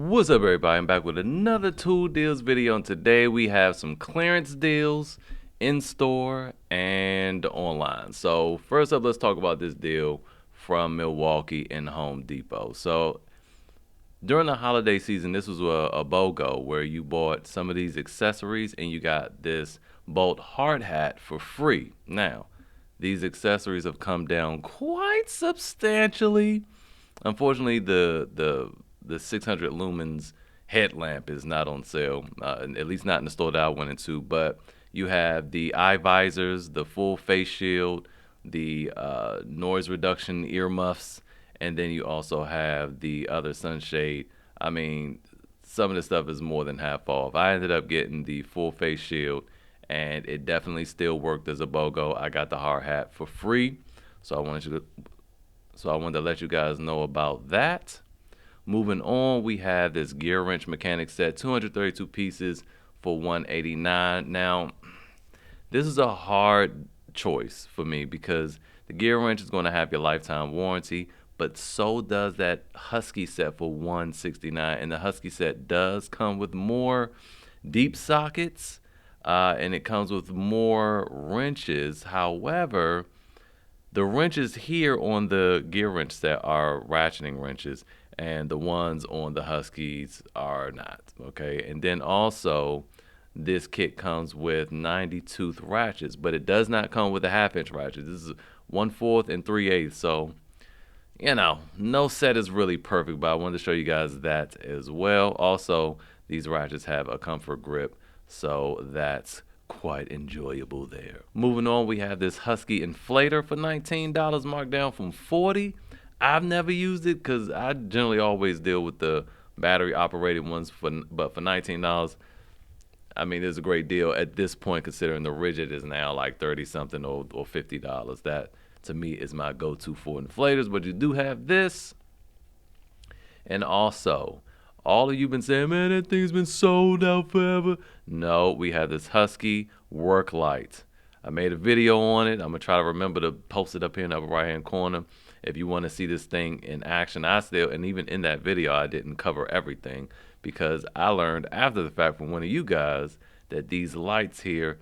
What's up, everybody? I'm back with another tool deals video, and today we have some clearance deals in store and online. So first up, let's talk about this deal from Milwaukee and Home Depot. So during the holiday season, this was a BOGO where you bought some of these accessories and you got this Bolt hard hat for free. Now, these accessories have come down quite substantially. Unfortunately, the 600 lumens headlamp is not on sale, at least not in the store that I went into. But you have the eye visors, the full face shield, the noise reduction earmuffs, and then you also have the other sunshade. I mean, some of the stuff is more than half off. I ended up getting the full face shield, and it definitely still worked as a BOGO. I got the hard hat for free, so I wanted to let you guys know about that. Moving on, we have this Gearwrench Mechanic Set, 232 pieces for $189. Now, this is a hard choice for me because the Gearwrench is going to have your lifetime warranty, but so does that Husky set for $169. And the Husky set does come with more deep sockets, and it comes with more wrenches. However, the wrenches here on the Gearwrench set are ratcheting wrenches, and the ones on the Huskies are not. Okay, and then also this kit comes with 90 tooth ratchets, but it does not come with a half-inch ratchet. This is 1/4 and 3/8. So no set is really perfect, but I wanted to show you guys that as well. Also, these ratchets have a comfort grip, so that's quite enjoyable there. Moving on, we have this Husky Inflator for $19, marked down from $40. I've never used it because I generally always deal with the battery operated ones, but for $19, I mean, it's a great deal at this point, considering the Ridgid is now like 30 something or $50. That to me is my go-to for inflators. But you do have this, and also all of you been saying, man, that thing's been sold out forever. No, we have this Husky Worklight. I made a video on it. I'm gonna try to remember to post it up here in the upper right hand corner if you want to see this thing in action. And even in that video, I didn't cover everything because I learned after the fact from one of you guys that these lights here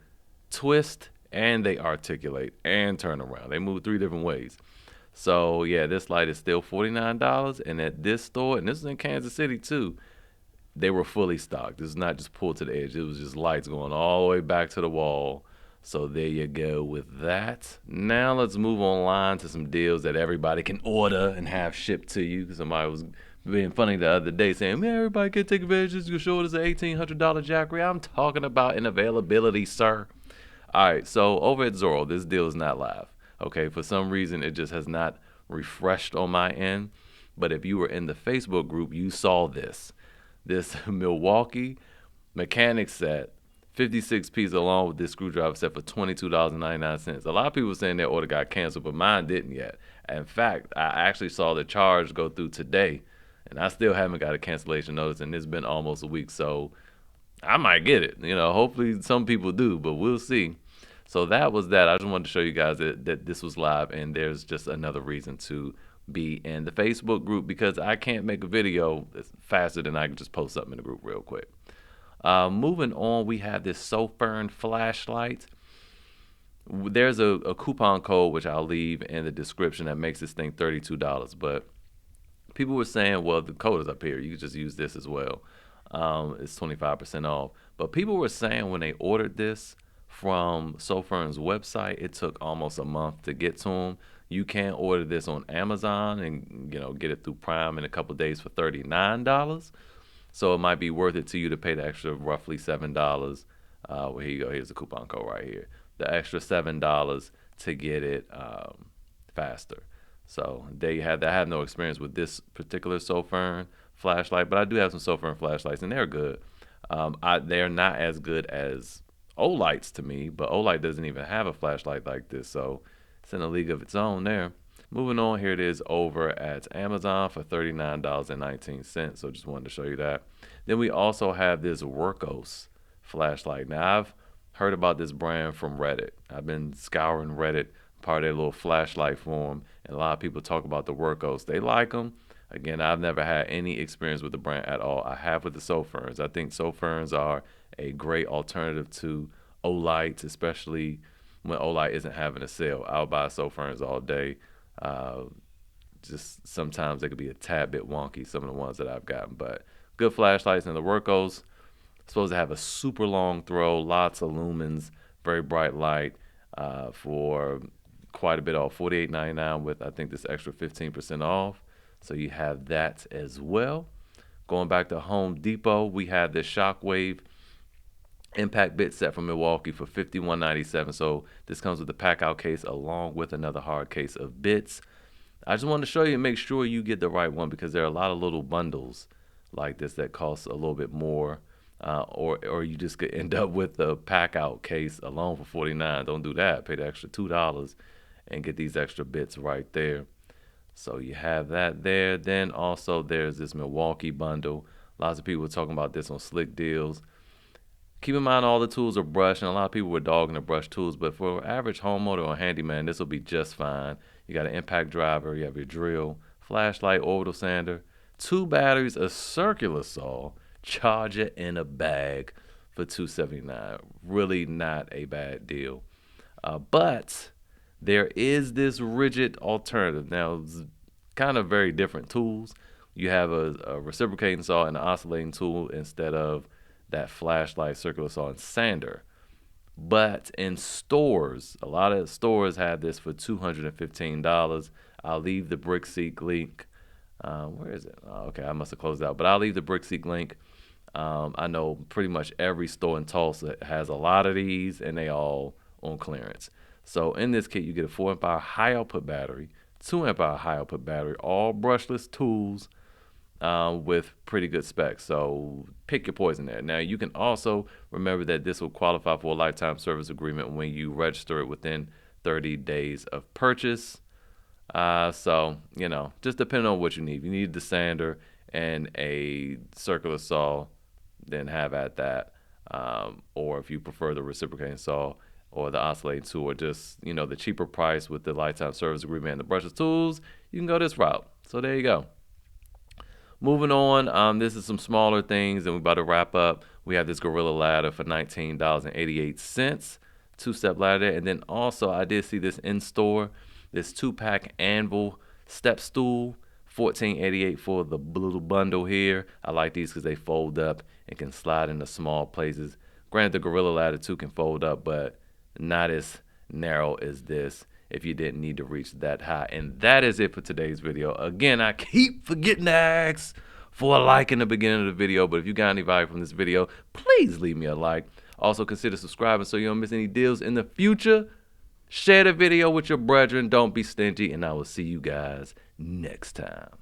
twist and they articulate and turn around. They move 3 different ways. So yeah, this light is still $49, and at this store, and this is in Kansas City too, they were fully stocked. This is not just pulled to the edge. It was just lights going all the way back to the wall. So there you go with that. Now let's move online to some deals that everybody can order and have shipped to you. Somebody was being funny the other day saying, man, everybody can take advantage of this. Show it as an $1,800 Jackery. I'm talking about an availability, sir. All right, so over at Zoro, this deal is not live. Okay, for some reason, it just has not refreshed on my end. But if you were in the Facebook group, you saw this. This Milwaukee Mechanic Set, 56 pieces along with this screwdriver set for $22.99. A lot of people saying their order got canceled, but mine didn't yet. In fact, I actually saw the charge go through today, and I still haven't got a cancellation notice, and it's been almost a week. So I might get it. Hopefully some people do, but we'll see. So that was that. I just wanted to show you guys that this was live, and there's just another reason to be in the Facebook group because I can't make a video faster than I can just post something in the group real quick. Moving on, we have this Sofirn Flashlight. There's a coupon code, which I'll leave in the description, that makes this thing $32. But people were saying, well, the code is up here. You can just use this as well. It's 25% off. But people were saying when they ordered this from Sofirn's website, it took almost a month to get to them. You can order this on Amazon and get it through Prime in a couple of days for $39. So it might be worth it to you to pay the extra roughly $7. Well, here you go. Here's the coupon code right here. The extra $7 to get it faster. So there you have that. I have no experience with this particular Sofirn flashlight, but I do have some Sofirn flashlights, and they're good. They're not as good as Olights to me, but Olight doesn't even have a flashlight like this, so it's in a league of its own there. Moving on, here it is over at Amazon for $39.19. So just wanted to show you that. Then we also have this Wurkkos flashlight. Now, I've heard about this brand from Reddit. I've been scouring Reddit, part of their little flashlight forum, and a lot of people talk about the Wurkkos. They like them. Again, I've never had any experience with the brand at all. I have with the Sofirns. I think Sofirns are a great alternative to Olights, especially when Olight isn't having a sale. I'll buy Sofirns all day. Uh, just sometimes they could be a tad bit wonky, some of the ones that I've gotten, but good flashlights. And the Wurkkos supposed to have a super long throw, lots of lumens, very bright light, for quite a bit off, $48.99 with I think this extra 15% off. So you have that as well. Going back to Home Depot, we have this Shockwave impact bit set from Milwaukee for $51.97. So this comes with the Packout case along with another hard case of bits. I just wanted to show you and make sure you get the right one, because there are a lot of little bundles like this that cost a little bit more, or you just could end up with the Packout case alone for $49. Don't do that. Pay the extra $2 and get these extra bits right there. So you have that there. Then also there's this Milwaukee bundle. Lots of people were talking about this on Slick Deals. Keep in mind all the tools are brushed, and a lot of people were dogging the brush tools, but for an average homeowner or handyman, this will be just fine. You got an impact driver, you have your drill, flashlight, orbital sander, 2 batteries, a circular saw, charger, and a bag for $279. Really not a bad deal. But there is this Ridgid alternative. Now, it's kind of very different tools. You have a reciprocating saw and an oscillating tool instead of that flashlight, circular saw, and sander. But in stores, a lot of stores have this for $215. I'll leave the BrickSeek link. Where is it? Oh, okay, I must have closed out. But I'll leave the BrickSeek link. I know pretty much every store in Tulsa has a lot of these, and they all on clearance. So in this kit, you get a 4 amp hour high output battery, 2 amp hour high output battery, all brushless tools, with pretty good specs. So pick your poison there. Now, you can also remember that this will qualify for a lifetime service agreement when you register it within 30 days of purchase. So, just depending on what you need. If you need the sander and a circular saw, then have at that. Or if you prefer the reciprocating saw or the oscillating tool, or just, the cheaper price with the lifetime service agreement and the brushless tools, you can go this route. So there you go. Moving on, this is some smaller things, and we're about to wrap up. We have this Gorilla ladder for $19.88, 2-step ladder. And then also, I did see this in store, this 2-pack Anvil step stool, $14.88 for the little bundle here. I like these because they fold up and can slide into small places. Granted, the Gorilla ladder too can fold up, but not as narrow as this if you didn't need to reach that high. And that is it for today's video. Again, I keep forgetting to ask for a like in the beginning of the video, but if you got any value from this video, please leave me a like. Also, consider subscribing so you don't miss any deals in the future. Share the video with your brethren. Don't be stingy, and I will see you guys next time.